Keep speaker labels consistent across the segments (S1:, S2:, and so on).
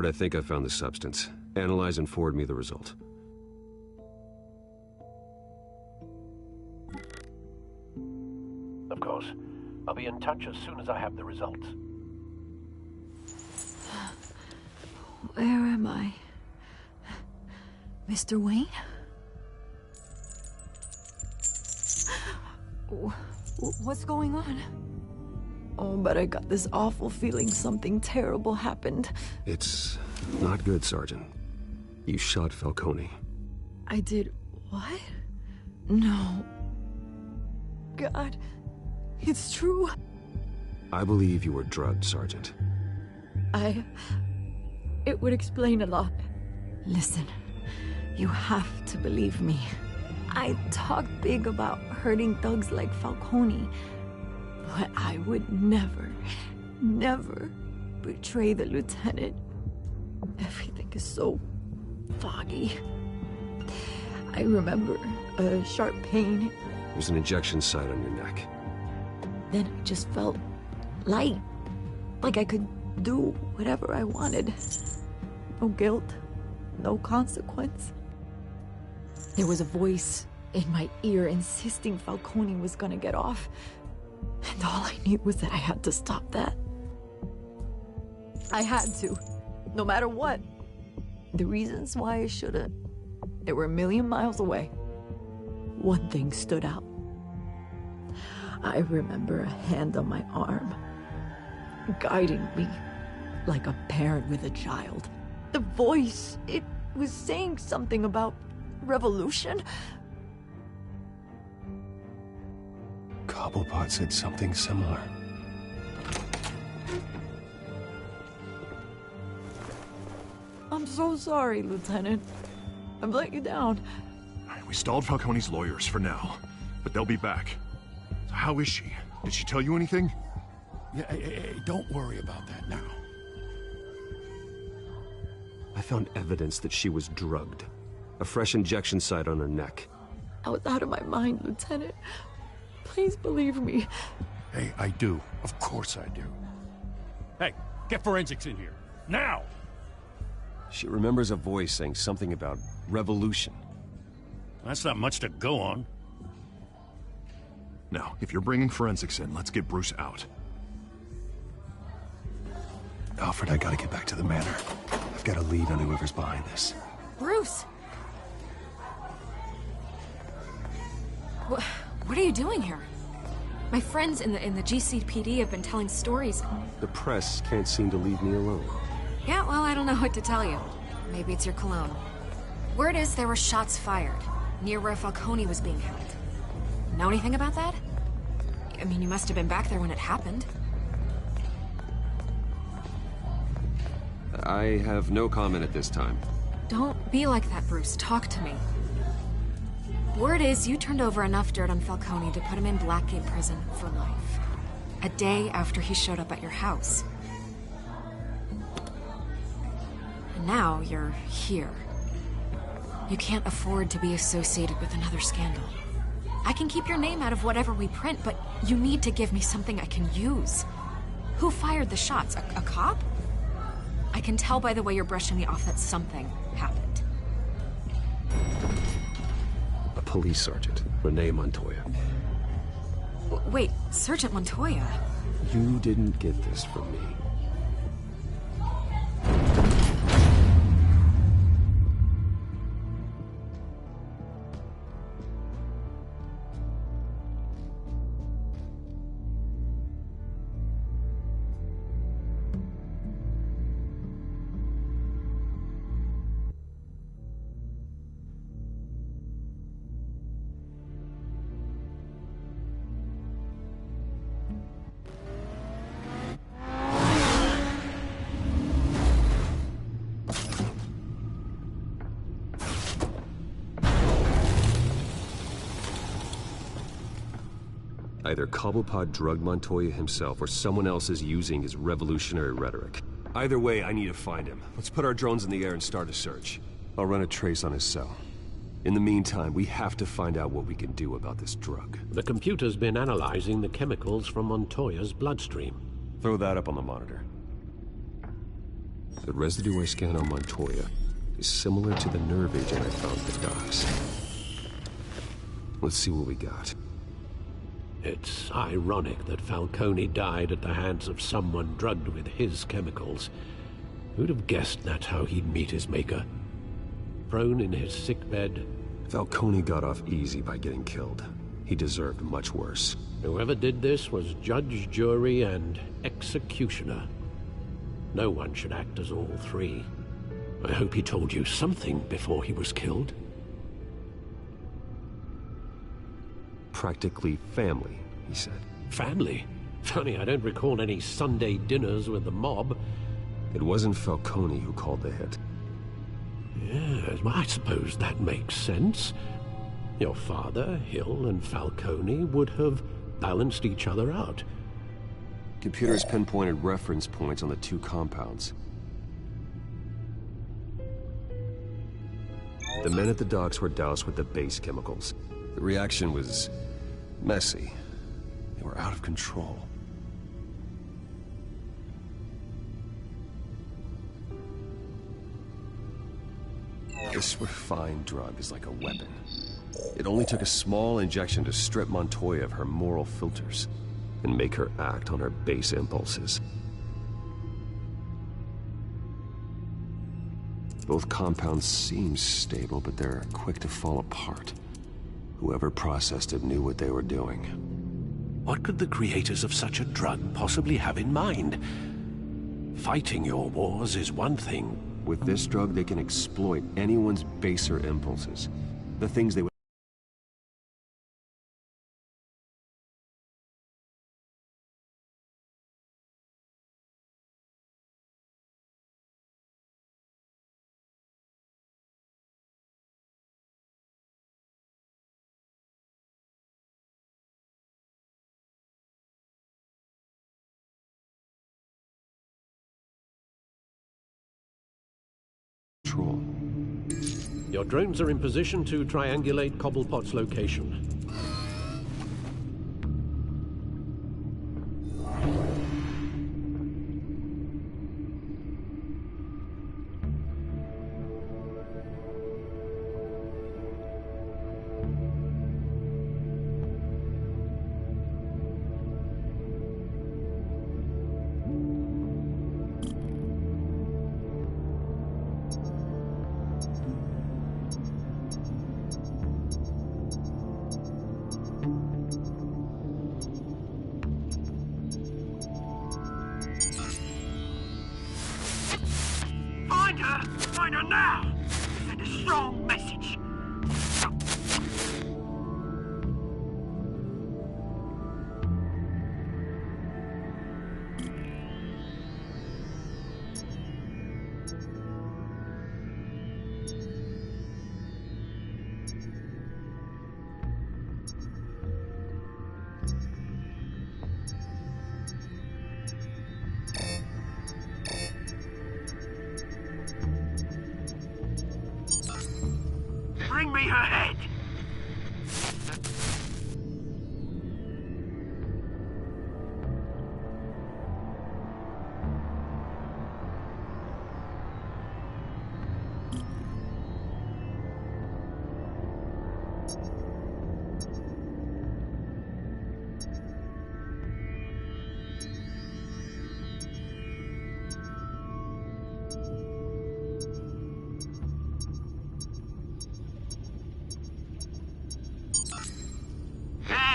S1: I think I found the substance. Analyze and forward me the result.
S2: Of course. I'll be in touch as soon as I have the results.
S3: Where am I? Mr. Wayne? What's going on? Oh, but I got this awful feeling something terrible happened.
S1: It's not good, Sergeant. You shot Falcone.
S3: I did what? No. God, it's true.
S1: I believe you were drugged, Sergeant.
S3: It would explain a lot. Listen, you have to believe me. I talk big about hurting thugs like Falcone, but I would never betray the lieutenant. Everything is so foggy. I remember a sharp pain.
S1: There's an injection site on your neck.
S3: Then I just felt light, like I could do whatever I wanted. No guilt, no consequence. There was a voice in my ear insisting Falcone was gonna get off. And all I knew was that I had to stop that. I had to, no matter what. The reasons why I shouldn't, they were a million miles away. One thing stood out. I remember a hand on my arm, guiding me like a parent with a child. The voice, it was saying something about revolution.
S1: Cobblepot said something similar.
S3: I'm so sorry, Lieutenant. I've let you down.
S4: We stalled Falcone's lawyers for now, but they'll be back. So how is she? Did she tell you anything?
S5: Yeah, hey, don't worry about that now.
S1: I found evidence that she was drugged. A fresh injection site on her neck.
S3: I was out of my mind, Lieutenant. Please believe me.
S5: Hey, I do. Of course I do.
S6: Hey, get forensics in here. Now!
S1: She remembers a voice saying something about revolution.
S6: That's not much to go on.
S4: Now, if you're bringing forensics in, let's get Bruce out.
S1: Alfred, I gotta get back to the manor. I've got a lead on whoever's behind this.
S7: Bruce! What are you doing here? My friends in the GCPD have been telling stories.
S1: The press can't seem to leave me alone.
S7: Yeah, well, I don't know what to tell you. Maybe it's your cologne. Word is there were shots fired, near where Falcone was being held. Know anything about that? I mean, you must have been back there when it happened.
S1: I have no comment at this time.
S7: Don't be like that, Bruce. Talk to me. Word is you turned over enough dirt on Falcone to put him in Blackgate Prison for life. A day after he showed up at your house. And now you're here. You can't afford to be associated with another scandal. I can keep your name out of whatever we print, but you need to give me something I can use. Who fired the shots? A cop? I can tell by the way you're brushing me off that something happened.
S1: A police sergeant, Renee Montoya.
S7: Wait, Sergeant Montoya?
S1: You didn't get this from me. Either Cobblepot drugged Montoya himself, or someone else is using his revolutionary rhetoric. Either way, I need to find him. Let's put our drones in the air and start a search. I'll run a trace on his cell. In the meantime, we have to find out what we can do about this drug.
S2: The computer's been analyzing the chemicals from Montoya's bloodstream.
S1: Throw that up on the monitor. The residue I scanned on Montoya is similar to the nerve agent I found at the docks. Let's see what we got.
S2: It's ironic that Falcone died at the hands of someone drugged with his chemicals. Who'd have guessed that's how he'd meet his maker? Prone in his sickbed.
S1: Falcone got off easy by getting killed. He deserved much worse.
S2: Whoever did this was judge, jury, and executioner. No one should act as all three. I hope he told you something before he was killed.
S1: Practically family, he said.
S2: Family? Funny, I don't recall any Sunday dinners with the mob.
S1: It wasn't Falcone who called the hit.
S2: Yes, well, I suppose that makes sense. Your father, Hill, and Falcone would have balanced each other out.
S1: Computers pinpointed reference points on the two compounds. The men at the docks were doused with the base chemicals. The reaction was messy. They were out of control. This refined drug is like a weapon. It only took a small injection to strip Montoya of her moral filters and make her act on her base impulses. Both compounds seem stable, but they're quick to fall apart. Whoever processed it knew what they were doing.
S2: What could the creators of such a drug possibly have in mind? Fighting your wars is one thing.
S1: With this drug, they can exploit anyone's baser impulses. The things they would... control.
S2: Your drones are in position to triangulate Cobblepot's location.
S8: Find her now! Send a strong message. Bring me her head!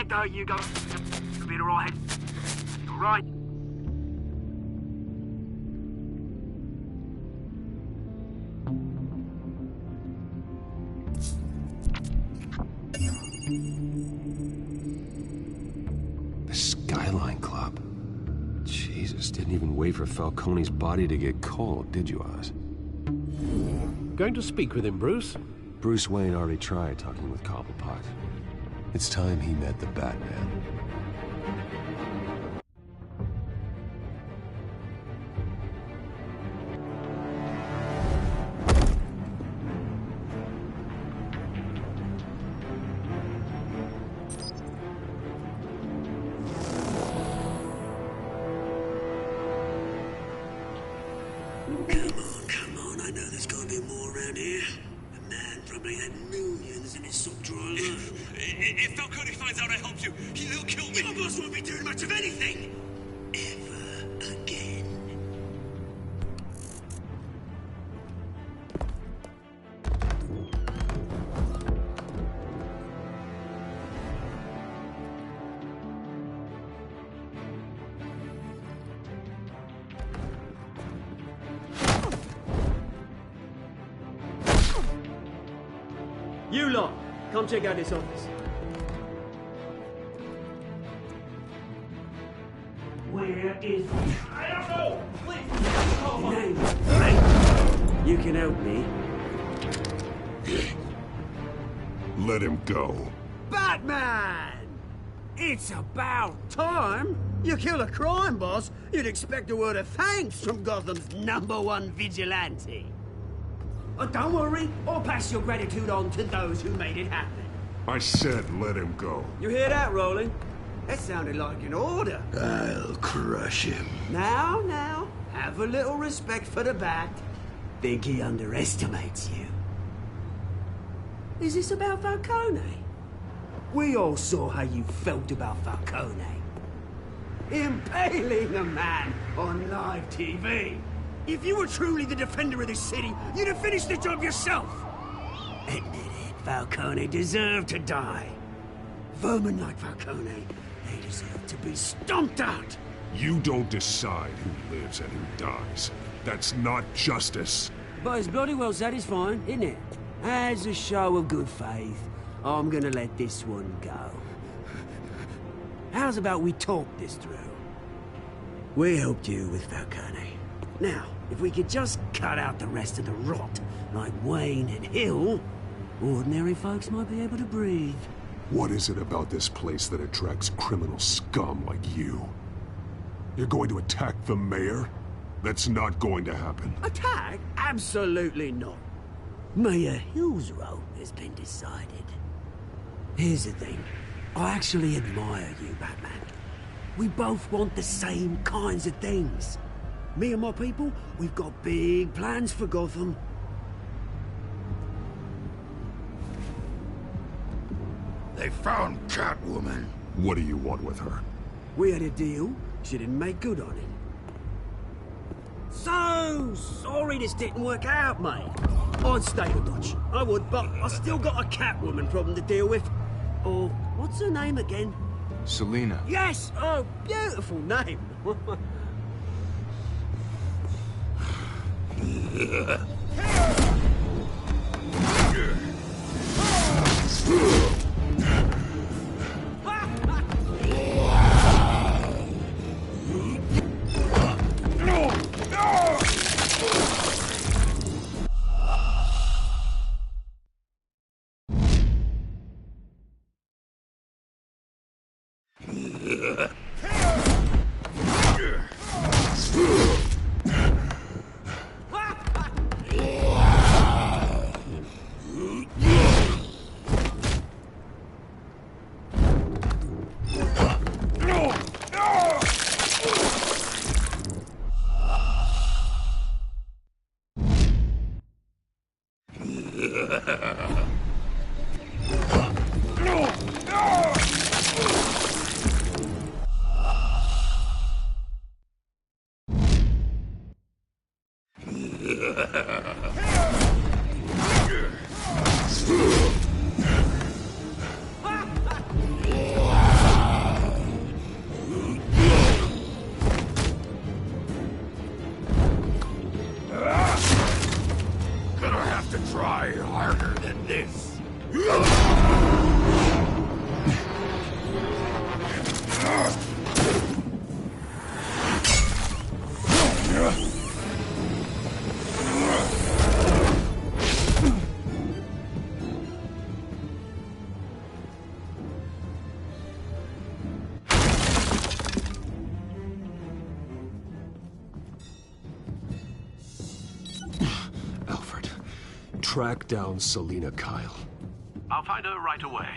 S8: There you go. You'll be alright. Alright.
S1: The Skyline Club. Jesus, didn't even wait for Falcone's body to get cold, did you, Oz?
S2: Going to speak with him, Bruce?
S1: Bruce Wayne already tried talking with Cobblepot. It's time he met the Batman.
S9: They had millions in his sub-driver.
S10: If Falcone finds out I helped you, he'll kill me.
S9: Your boss won't be doing much of anything. Ever again.
S11: You lot, come check out this office.
S9: Where is...
S11: I don't know! Please!
S9: Name. You can help me.
S4: Let him go.
S11: Batman! It's about time! You kill a crime boss, you'd expect a word of thanks from Gotham's #1 vigilante. Oh, don't worry, I'll pass your gratitude on to those who made it happen.
S4: I said let him go.
S11: You hear that, Roland? That sounded like an order.
S9: I'll crush him.
S11: Now, have a little respect for the Bat. Think he underestimates you. Is this about Falcone? We all saw how you felt about Falcone. Impaling a man on live TV. If you were truly the defender of this city, you'd have finished the job yourself. Admit it, Falcone deserved to die. Vermin like Falcone, they deserve to be stomped out.
S4: You don't decide who lives and who dies. That's not justice.
S11: But it's bloody well satisfying, isn't it? As a show of good faith, I'm gonna let this one go. How's about we talk this through? We helped you with Falcone. Now, if we could just cut out the rest of the rot, like Wayne and Hill, ordinary folks might be able to breathe.
S4: What is it about this place that attracts criminal scum like you? You're going to attack the mayor? That's not going to happen.
S11: Attack? Absolutely not. Mayor Hill's role has been decided. Here's the thing. I actually admire you, Batman. We both want the same kinds of things. Me and my people, we've got big plans for Gotham.
S5: They found Catwoman.
S4: What do you want with her?
S11: We had a deal. She didn't make good on it. So sorry this didn't work out, mate. I'd stay a notch. I would, but I still got a Catwoman problem to deal with. Or, what's her name again?
S12: Selina.
S11: Yes! Oh, beautiful name.
S5: Gonna have to try harder than this.
S1: Track down Selina Kyle.
S2: I'll find her right away.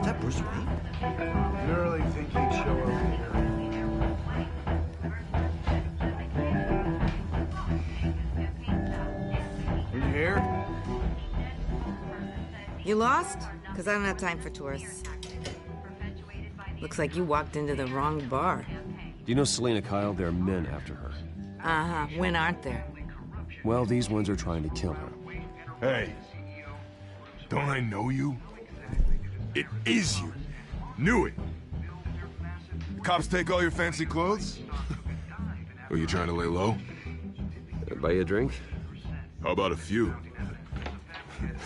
S12: Is that Bruce Wayne? You really think he'd show up here? You here?
S13: You lost? Because I don't have time for tourists. Looks like you walked into the wrong bar.
S1: Do you know Selena Kyle? There are men after her.
S13: Uh-huh. When aren't there?
S1: Well, these ones are trying to kill her.
S4: Hey, don't I know you? It is you. Knew it. The cops take all your fancy clothes? Are you trying to lay low?
S1: Buy you a drink?
S4: How about a few?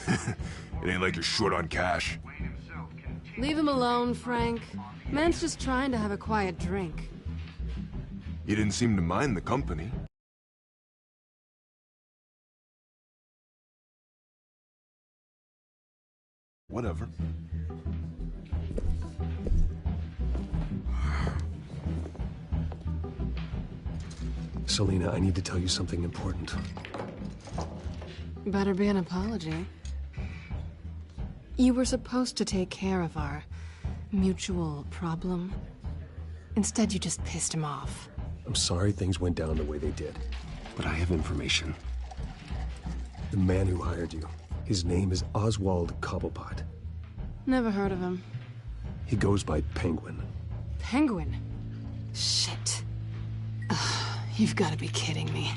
S4: It ain't like you're short on cash.
S14: Leave him alone, Frank. Man's just trying to have a quiet drink.
S4: You didn't seem to mind the company. Whatever.
S1: Selena, I need to tell you something important.
S14: Better be an apology. You were supposed to take care of our mutual problem. Instead, you just pissed him off.
S1: I'm sorry things went down the way they did, but I have information. The man who hired you, his name is Oswald Cobblepot.
S14: Never heard of him.
S1: He goes by Penguin.
S14: Penguin? Shit. Ugh, you've got to be kidding me.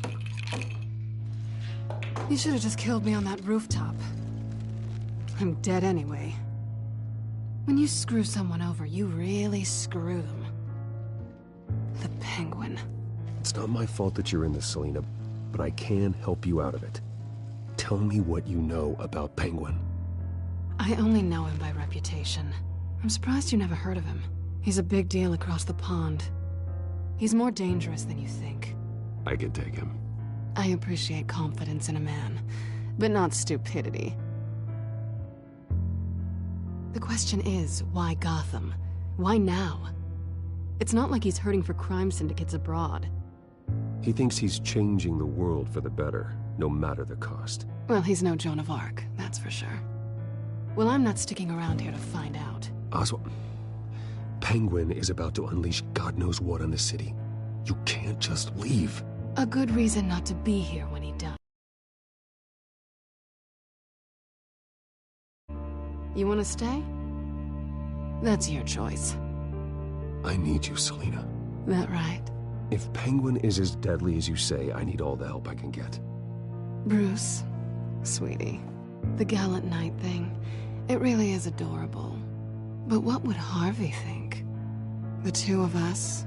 S14: You should have just killed me on that rooftop. I'm dead anyway. When you screw someone over, you really screw them. The Penguin.
S1: It's not my fault that you're in this, Selena, but I can help you out of it. Tell me what you know about Penguin.
S14: I only know him by reputation. I'm surprised you never heard of him. He's a big deal across the pond. He's more dangerous than you think.
S1: I can take him.
S14: I appreciate confidence in a man, but not stupidity. The question is, why Gotham? Why now? It's not like he's hurting for crime syndicates abroad.
S1: He thinks he's changing the world for the better, no matter the cost.
S14: Well, he's no Joan of Arc, that's for sure. Well, I'm not sticking around here to find out.
S1: Oswald, Penguin is about to unleash God knows what on the city. You can't just leave.
S14: A good reason not to be here when he does. You want to stay? That's your choice.
S1: I need you, Selena.
S14: That right?
S1: If Penguin is as deadly as you say, I need all the help I can get.
S14: Bruce, sweetie, the gallant knight thing, it really is adorable. But what would Harvey think? The two of us,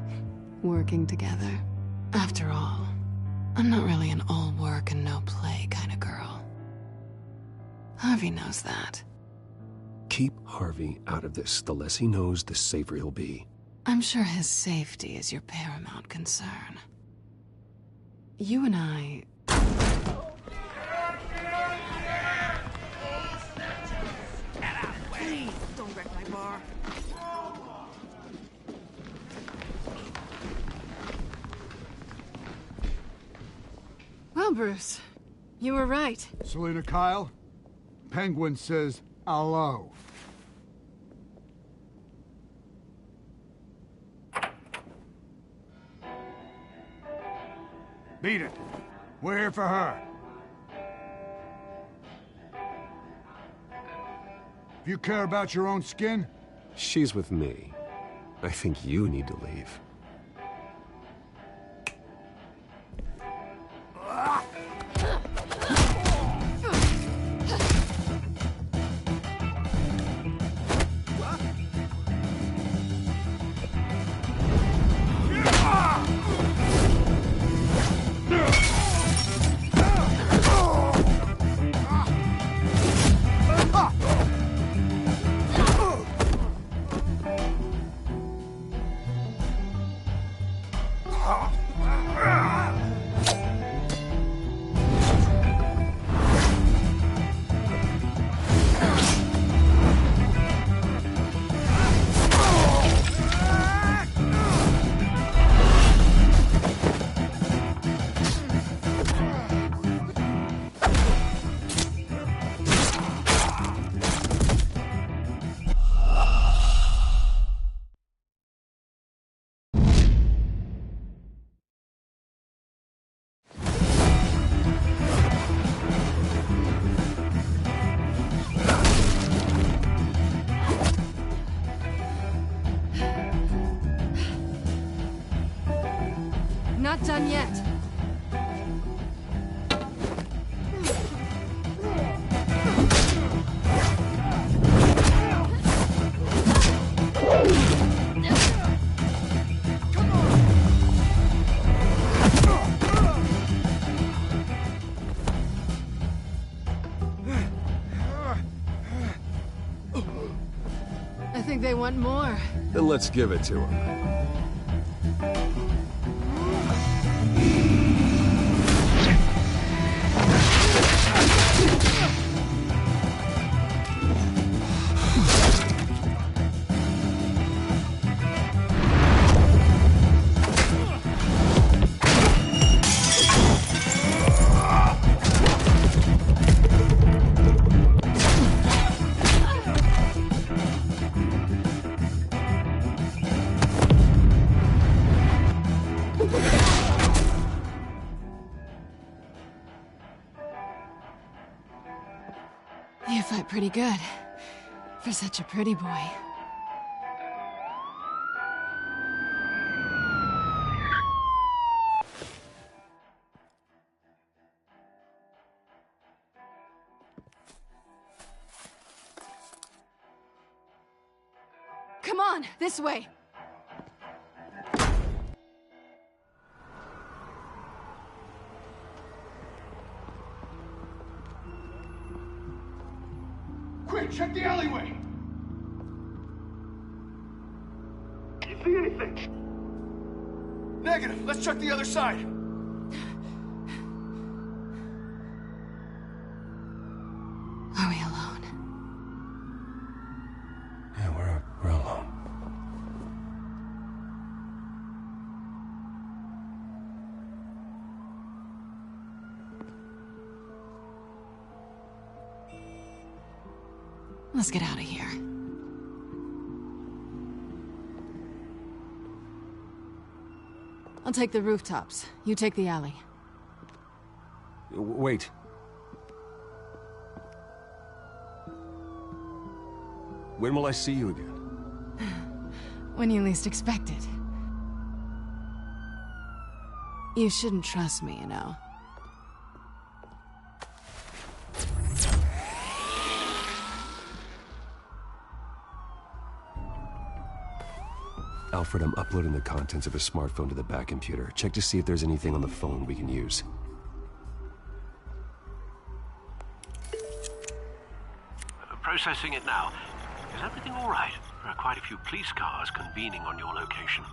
S14: working together. After all, I'm not really an all work and no play kind of girl. Harvey knows that.
S1: Keep Harvey out of this. The less he knows, the safer he'll be.
S14: I'm sure his safety is your paramount concern. You and I...
S13: Please, don't wreck my bar.
S14: Well, Bruce, you were right.
S12: Selena Kyle, Penguin says hello. Beat it. We're here for her. If you care about your own skin...
S1: She's with me. I think you need to leave.
S14: Not done yet. I think they want more.
S1: Then let's give it to them.
S14: You fight pretty good. For such a pretty boy. Come on, this way.
S12: Quick, check the alleyway!
S8: You see anything?
S12: Negative. Let's check the other side.
S14: Are we alone?
S1: Yeah, we're alone.
S14: Let's get out of here. I'll take the rooftops. You take the alley.
S1: Wait. When will I see you again?
S14: When you least expect it. You shouldn't trust me, you know.
S1: Alfred, I'm uploading the contents of a smartphone to the back computer. Check to see if there's anything on the phone we can use.
S2: Processing it now. Is everything all right? There are quite a few police cars convening on your location.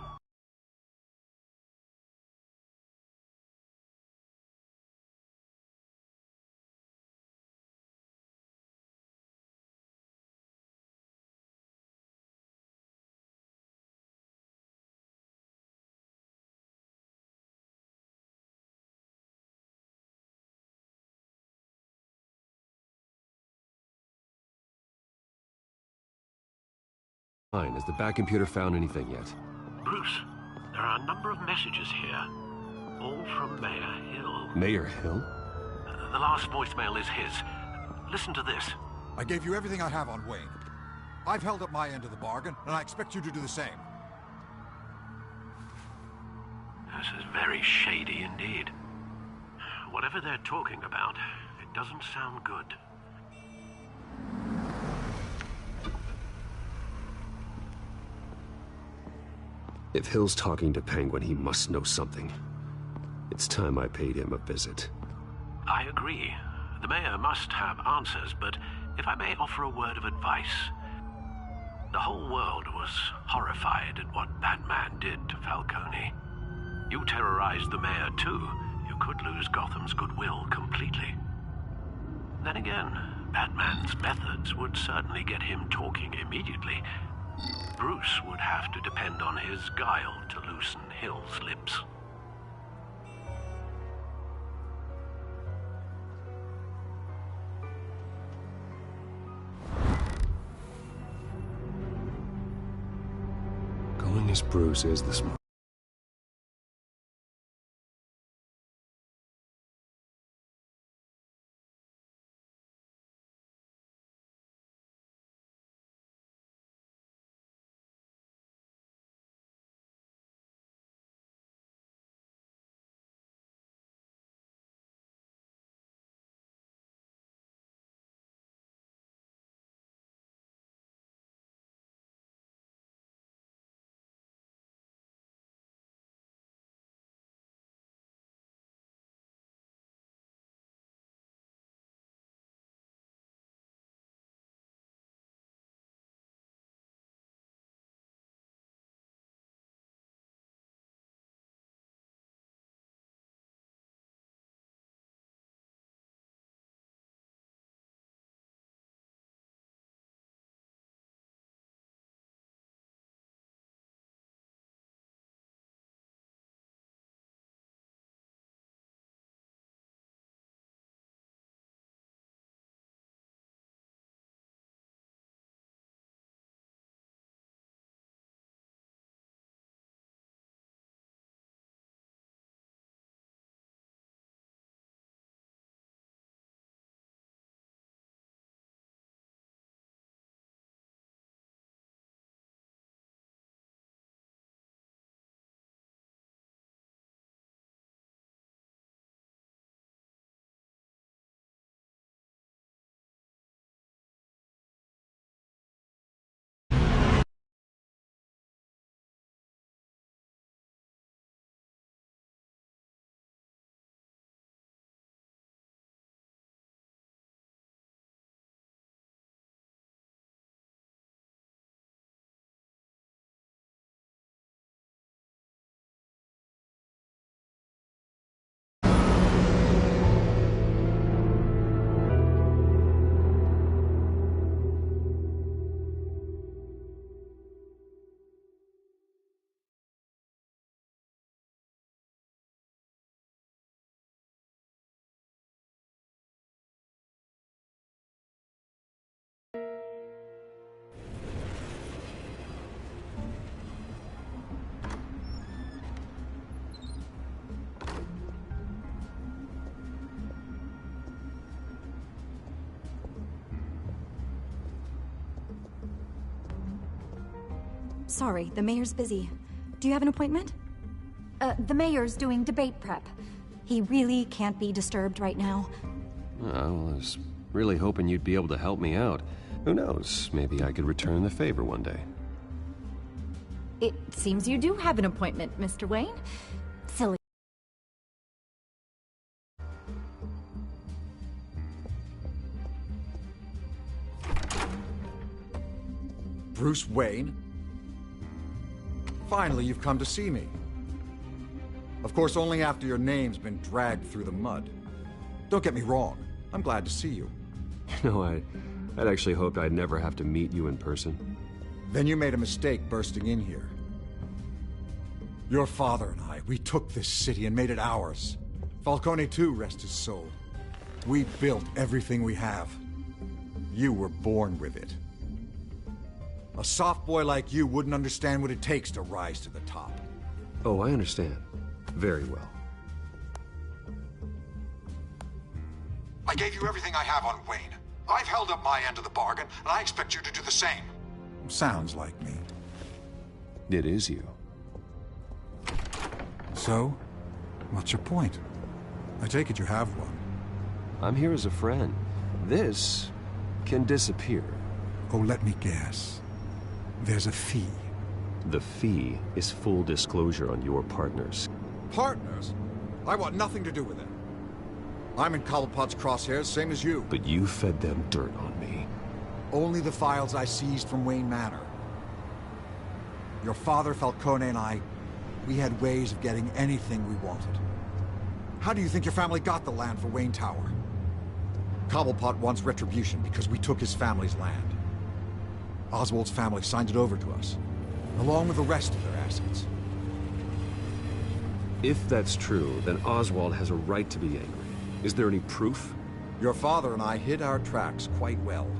S1: Fine. Has the back computer found anything yet?
S2: Bruce, there are a number of messages here. All from Mayor Hill.
S1: Mayor Hill?
S2: The last voicemail is his. Listen to this.
S15: I gave you everything I have on Wayne. I've held up my end of the bargain, and I expect you to do the same.
S2: This is very shady indeed. Whatever they're talking about, it doesn't sound good.
S1: If Hill's talking to Penguin, he must know something. It's time I paid him a visit.
S2: I agree. The mayor must have answers, but if I may offer a word of advice. The whole world was horrified at what Batman did to Falcone. You terrorized the mayor too. You could lose Gotham's goodwill completely. Then again, Batman's methods would certainly get him talking immediately. Bruce would have to depend on his guile to loosen Hill's lips.
S1: Going as Bruce is the smart.
S3: Sorry, the mayor's busy. Do you have an appointment?
S16: The mayor's doing debate prep.
S3: He really can't be disturbed right now.
S1: I was really hoping you'd be able to help me out. Who knows, maybe I could return the favor one day.
S16: It seems you do have an appointment, Mr. Wayne. Silly.
S15: Bruce Wayne? Finally, you've come to see me. Of course, only after your name's been dragged through the mud. Don't get me wrong, I'm glad to see you.
S1: No, I'd actually hoped I'd never have to meet you in person.
S15: Then you made a mistake bursting in here. Your father and I, we took this city and made it ours. Falcone too, rest his soul. We built everything we have. You were born with it. A soft boy like you wouldn't understand what it takes to rise to the top.
S1: Oh, I understand. Very well.
S15: I gave you everything I have on Wayne. I've held up my end of the bargain, and I expect you to do the same. Sounds like me.
S1: It is you.
S15: So, what's your point? I take it you have one.
S1: I'm here as a friend. This can disappear.
S15: Oh, let me guess. There's a fee.
S1: The fee is full disclosure on your partners.
S15: Partners? I want nothing to do with it. I'm in Cobblepot's crosshairs, same as you.
S1: But you fed them dirt on me.
S15: Only the files I seized from Wayne Manor. Your father, Falcone, and I, we had ways of getting anything we wanted. How do you think your family got the land for Wayne Tower? Cobblepot wants retribution because we took his family's land. Oswald's family signed it over to us, along with the rest of their assets.
S1: If that's true, then Oswald has a right to be angry. Is there any proof?
S15: Your father and I hid our tracks quite well.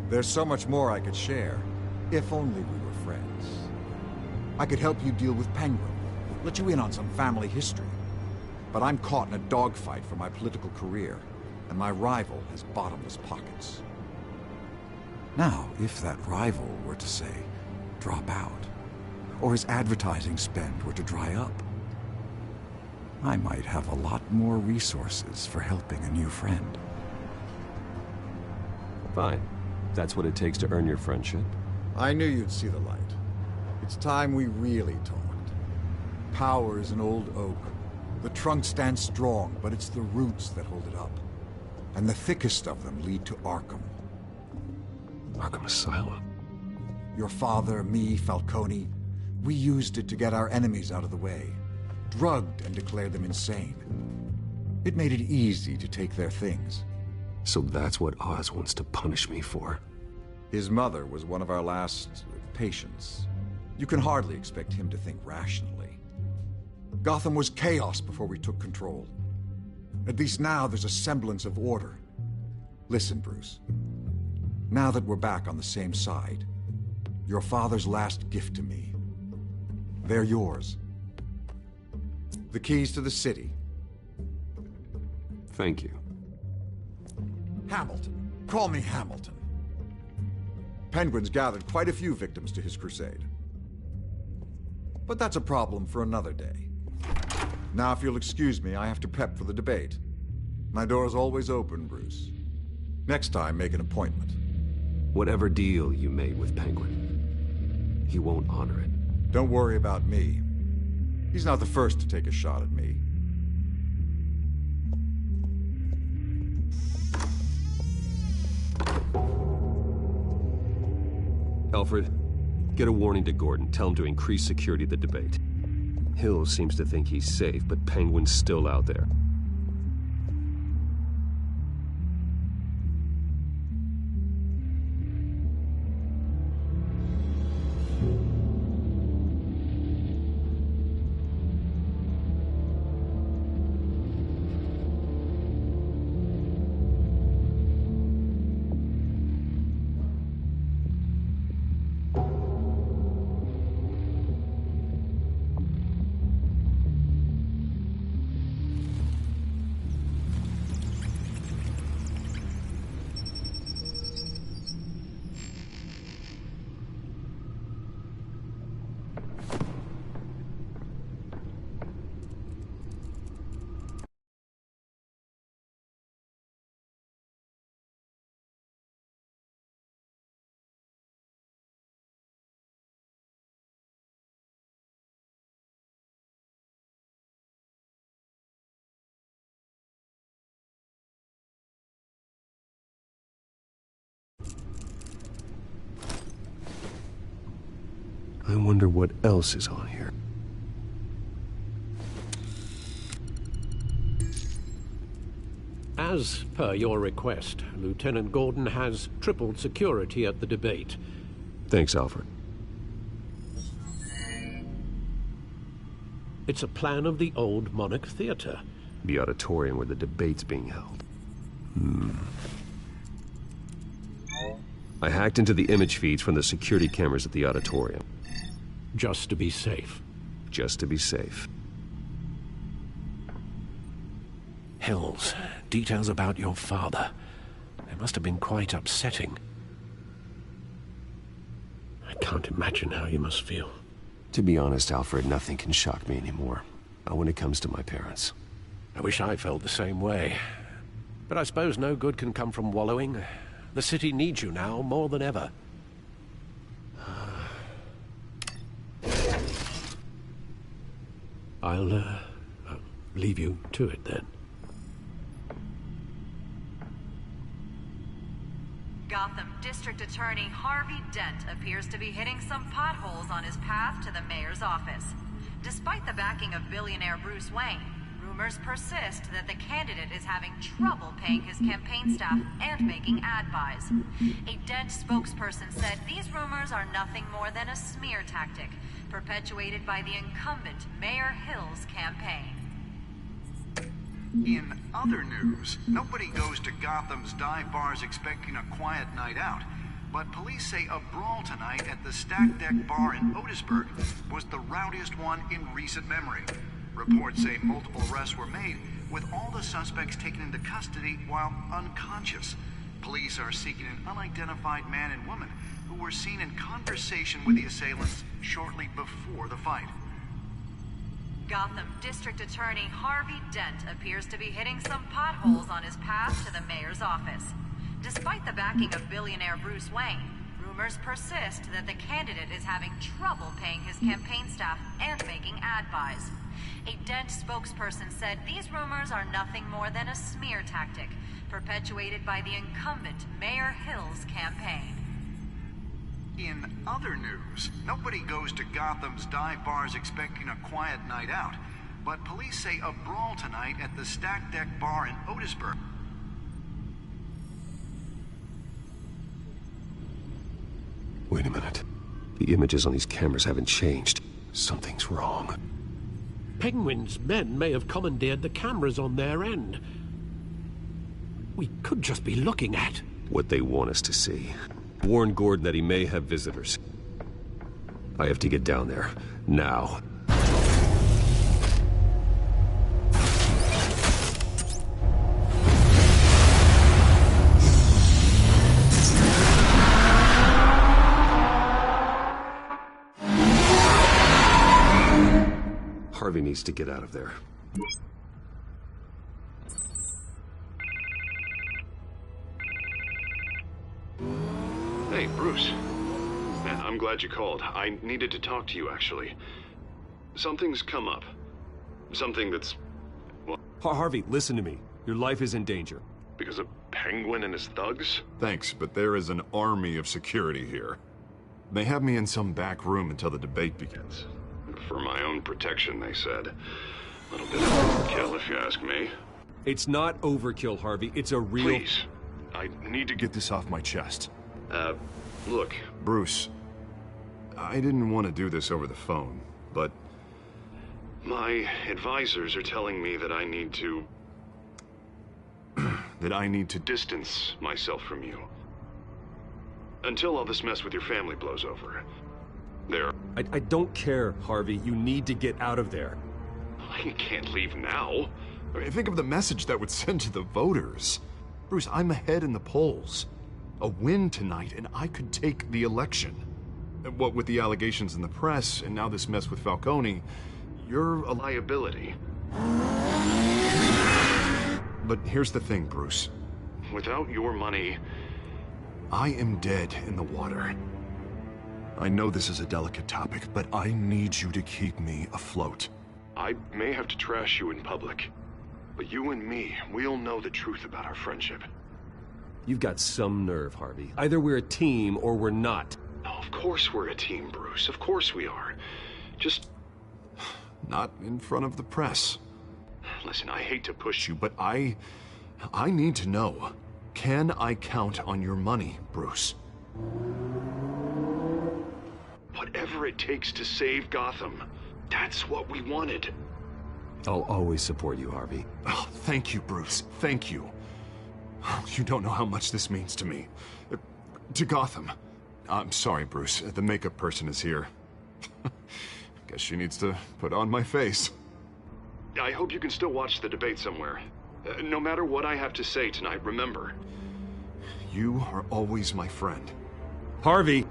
S15: There's so much more I could share, if only we were friends. I could help you deal with Penguin, let you in on some family history. But I'm caught in a dogfight for my political career, and my rival has bottomless pockets. Now, if that rival were to say, drop out, or his advertising spend were to dry up, I might have a lot more resources for helping a new friend.
S1: Fine. That's what it takes to earn your friendship.
S15: I knew you'd see the light. It's time we really talked. Power is an old oak. The trunk stands strong, but it's the roots that hold it up. And the thickest of them lead to Arkham.
S1: Arkham Asylum?
S15: Your father, me, Falcone, we used it to get our enemies out of the way. Drugged and declared them insane. It made it easy to take their things.
S1: So that's what Oz wants to punish me for.
S15: His mother was one of our last patients. You can hardly expect him to think rationally. Gotham was chaos before we took control. At least now there's a semblance of order. Listen, Bruce. Now that we're back on the same side, your father's last gift to me, they're yours. The keys to the city.
S1: Thank you.
S15: Hamilton. Call me Hamilton. Penguin's gathered quite a few victims to his crusade. But that's a problem for another day. Now, if you'll excuse me, I have to prep for the debate. My door's always open, Bruce. Next time, make an appointment.
S1: Whatever deal you made with Penguin, he won't honor it.
S15: Don't worry about me. He's not the first to take a shot at me.
S1: Alfred, get a warning to Gordon. Tell him to increase security at the debate. Hill seems to think he's safe, but Penguin's still out there. I wonder what else is on here.
S2: As per your request, Lieutenant Gordon has tripled security at the debate.
S1: Thanks, Alfred.
S2: It's a plan of the old Monarch Theater.
S1: The auditorium where the debate's being held. I hacked into the image feeds from the security cameras at the auditorium.
S2: Just to be safe.
S1: Just to be safe.
S2: Hills, details about your father. They must have been quite upsetting. I can't imagine how you must feel.
S1: To be honest, Alfred, nothing can shock me anymore. Not when it comes to my parents.
S2: I wish I felt the same way. But I suppose no good can come from wallowing. The city needs you now more than ever. I'll leave you to it then.
S17: Gotham District Attorney Harvey Dent appears to be hitting some potholes on his path to the mayor's office. Despite the backing of billionaire Bruce Wayne, rumors persist that the candidate is having trouble paying his campaign staff and making ad buys. A Dent spokesperson said these rumors are nothing more than a smear tactic, perpetuated by the incumbent Mayor Hill's campaign.
S18: In other news, nobody goes to Gotham's dive bars expecting a quiet night out. But police say a brawl tonight at the Stack Deck Bar in Otisburg was the rowdiest one in recent memory. Reports say multiple arrests were made, with all the suspects taken into custody while unconscious. Police are seeking an unidentified man and woman who were seen in conversation with the assailants shortly before the fight.
S17: Gotham District Attorney Harvey Dent appears to be hitting some potholes on his path to the mayor's office. Despite the backing of billionaire Bruce Wayne, rumors persist that the candidate is having trouble paying his campaign staff and making ad buys. A Dent spokesperson said these rumors are nothing more than a smear tactic, perpetuated by the incumbent Mayor Hill's campaign.
S18: In other news, nobody goes to Gotham's dive bars expecting a quiet night out, but police say a brawl tonight at the Stack Deck Bar in Otisburg.
S1: Wait a minute. The images on these cameras haven't changed. Something's wrong.
S2: Penguin's men may have commandeered the cameras on their end. We could just be looking at
S1: what they want us to see. Warn Gordon that he may have visitors. I have to get down there. Now. Harvey needs to get out of there.
S19: Hey, Bruce. Man, I'm glad you called. I needed to talk to you, actually. Something's come up. Something that's... well...
S1: Harvey, listen to me. Your life is in danger.
S19: Because of Penguin and his thugs?
S4: Thanks, but there is an army of security here. They have me in some back room until the debate begins.
S19: For my own protection, they said. A little bit of overkill, if you ask me.
S1: It's not overkill, Harvey. It's a real...
S19: Please. I need to
S4: Get this off my chest.
S19: Look.
S4: Bruce, I didn't want to do this over the phone, but...
S19: my advisors are telling me that I need to...
S4: that I need to
S19: distance myself from you. Until all this mess with your family blows over.
S1: I don't care, Harvey. You need to get out of there.
S19: I can't leave now.
S4: I mean, think of the message that would send to the voters. Bruce, I'm ahead in the polls. A win tonight, and I could take the election. What with the allegations in the press, and now this mess with Falcone, you're a
S19: liability.
S4: But here's the thing, Bruce.
S19: Without your money...
S4: I am dead in the water. I know this is a delicate topic, but I need you to keep me afloat.
S19: I may have to trash you in public, but you and me, we'll know the truth about our friendship.
S1: You've got some nerve, Harvey. Either we're a team or we're not.
S19: Oh, of course we're a team, Bruce. Of course we are. Just...
S4: not in front of the press.
S19: Listen, I hate to push you,
S4: but I need to know. Can I count on your money, Bruce?
S19: Whatever it takes to save Gotham. That's what we wanted.
S1: I'll always support you, Harvey.
S4: Oh, thank you, Bruce. Thank you. You don't know how much this means to me. To Gotham. I'm sorry, Bruce. The makeup person is here. Guess she needs to put on my face.
S19: I hope you can still watch the debate somewhere. No matter what I have to say tonight, remember.
S4: You are always my friend.
S1: Harvey!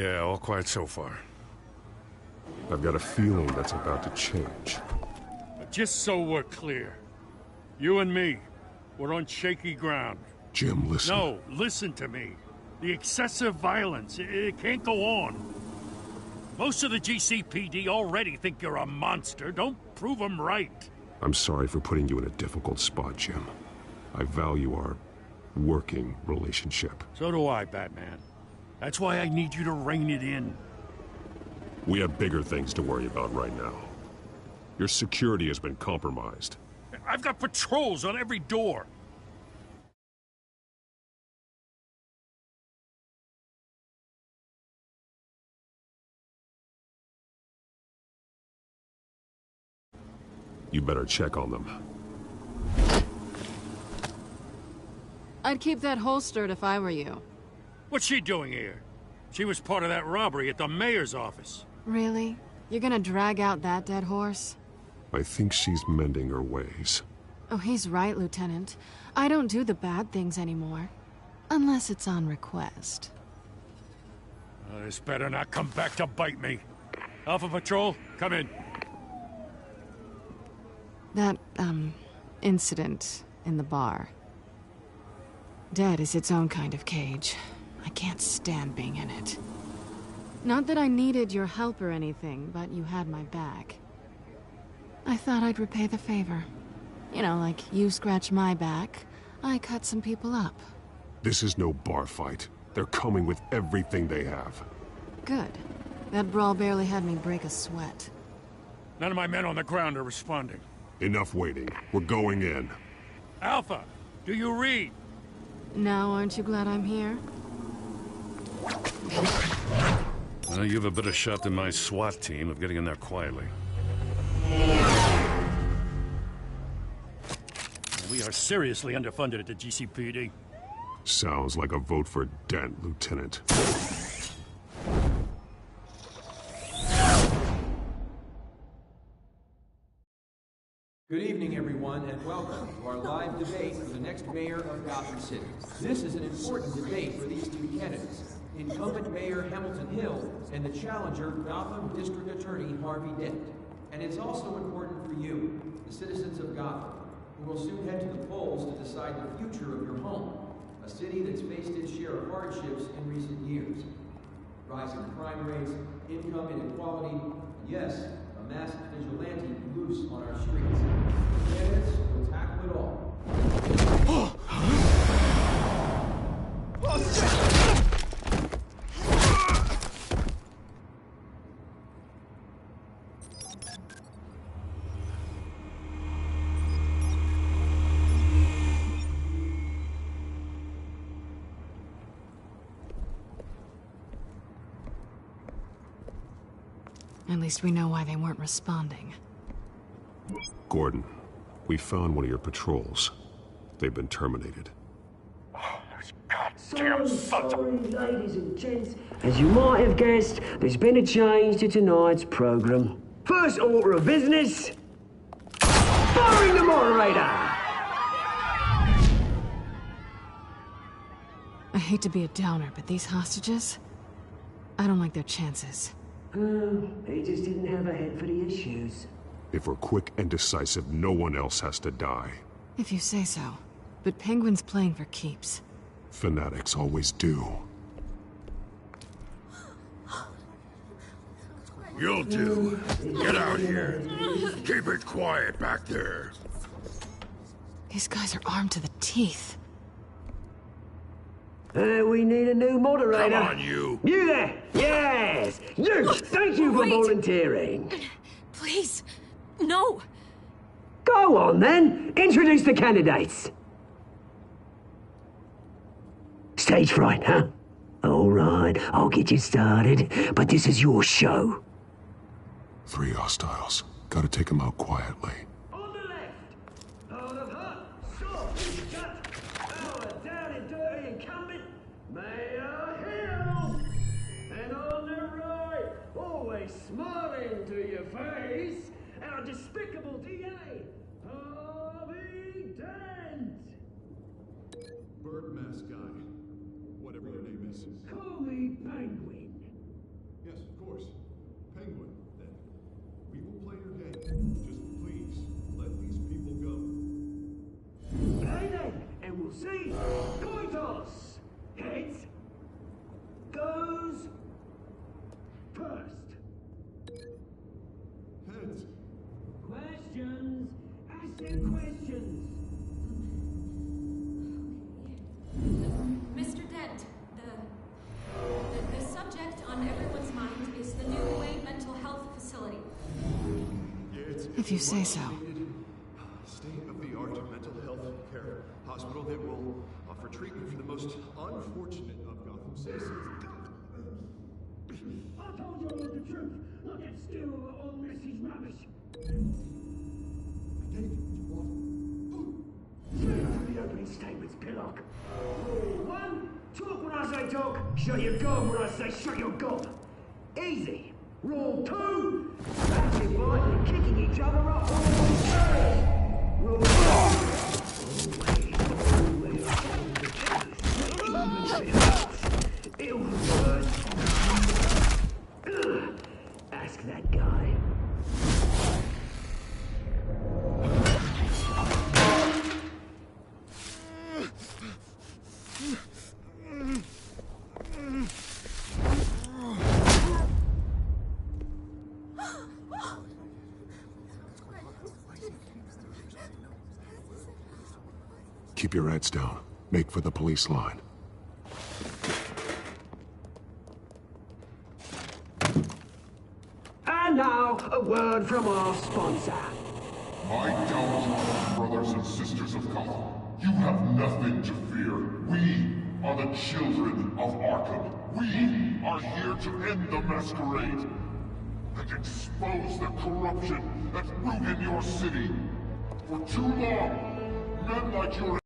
S6: Yeah, all quiet so far.
S1: I've got a feeling that's about to change.
S6: Just so we're clear, you and me, we're on shaky ground.
S1: Jim, listen.
S6: No, listen to me. The excessive violence, it can't go on. Most of the GCPD already think you're a monster. Don't prove them right.
S1: I'm sorry for putting you in a difficult spot, Jim. I value our working relationship.
S6: So do I, Batman. That's why I need you to rein it in.
S1: We have bigger things to worry about right now. Your security has been compromised.
S6: I've got patrols on every door.
S1: You better check on them.
S14: I'd keep that holstered if I were you.
S6: What's she doing here? She was part of that robbery at the mayor's office.
S14: Really? You're gonna drag out that dead horse?
S1: I think she's mending her ways.
S14: Oh, he's right, Lieutenant. I don't do the bad things anymore. Unless it's on request.
S6: This better not come back to bite me. Alpha Patrol, come in.
S14: That, incident in the bar. Dead is its own kind of cage. I can't stand being in it. Not that I needed your help or anything, but you had my back. I thought I'd repay the favor. You know, like you scratch my back, I cut some people up.
S1: This is no bar fight. They're coming with everything they have.
S14: Good. That brawl barely had me break a sweat.
S6: None of my men on the ground are responding.
S1: Enough waiting. We're going in.
S6: Alpha, do you read?
S14: Now, aren't you glad I'm here?
S6: Well, you have a better shot than my SWAT team of getting in there quietly. We are seriously underfunded at the GCPD.
S1: Sounds like a vote for Dent, Lieutenant.
S20: Good evening, everyone, and welcome to our live debate for the next mayor of Gotham City. This is an important debate for these two candidates, incumbent Mayor Hamilton Hill and the challenger Gotham District Attorney Harvey Dent. And it's also important for you, the citizens of Gotham, who will soon head to the polls to decide the future of your home, a city that's faced its share of hardships in recent years. Rising crime rates, income inequality, and yes, a masked vigilante loose on our streets. Candidates will tackle it all.
S14: At least we know why they weren't responding.
S1: Gordon, we found one of your patrols. They've been terminated.
S11: Damn sorry, ladies and gents. As you might have guessed, there's been a change to tonight's program. First order of business, firing the moderator!
S14: I hate to be a downer, but these hostages, I don't like their chances.
S11: They just didn't have a head for the issues.
S1: If we're quick and decisive, no one else has to die.
S14: If you say so. But Penguin's playing for keeps.
S1: Fanatics always do.
S5: You'll do. Get out here. Keep it quiet back there.
S14: These guys are armed to the teeth.
S11: We need a new moderator.
S5: Come on, you.
S11: You there! Yes! You! Thank you for volunteering.
S7: Please, no.
S11: Go on, then. Introduce the candidates. Stage fright, huh? All right, I'll get you started, but this is your show.
S1: 3 hostiles. Gotta take them out quietly.
S11: On the left, hard of heart, soft and gut, our down and dirty incumbent, Mayor Hill. And on the right, always smiling to your face, our despicable DA, Harvey Dent.
S1: Bird mask guy. Whatever your name is.
S11: Call me Penguin. See? Matos! Heads goes first.
S12: Heads.
S11: Questions? Ask them questions.
S7: Mr. Dent, the subject on everyone's mind is the new Wayne Mental Health Facility.
S14: If you say so.
S12: State-of-the-art mental health care hospital that will offer treatment for the most unfortunate of Gotham citizens.
S11: I told you all the truth. Look at still all this is rubbish. Straight from the opening statements, Pillock. Rule 1, talk when I say talk, shut your gob when I say shut your gob. Easy. Rule 2, massive fighting, kicking each other up all the time. Rule 3, always hold the truth. Ill words. Ask that guy.
S5: Keep your heads down. Make for the police line.
S11: And now, a word from our sponsor.
S21: My downtrodden brothers and sisters of Gotham, you have nothing to fear. We are the children of Arkham. We are here to end the masquerade and expose the corruption that's rooted in your city. For too long, men like your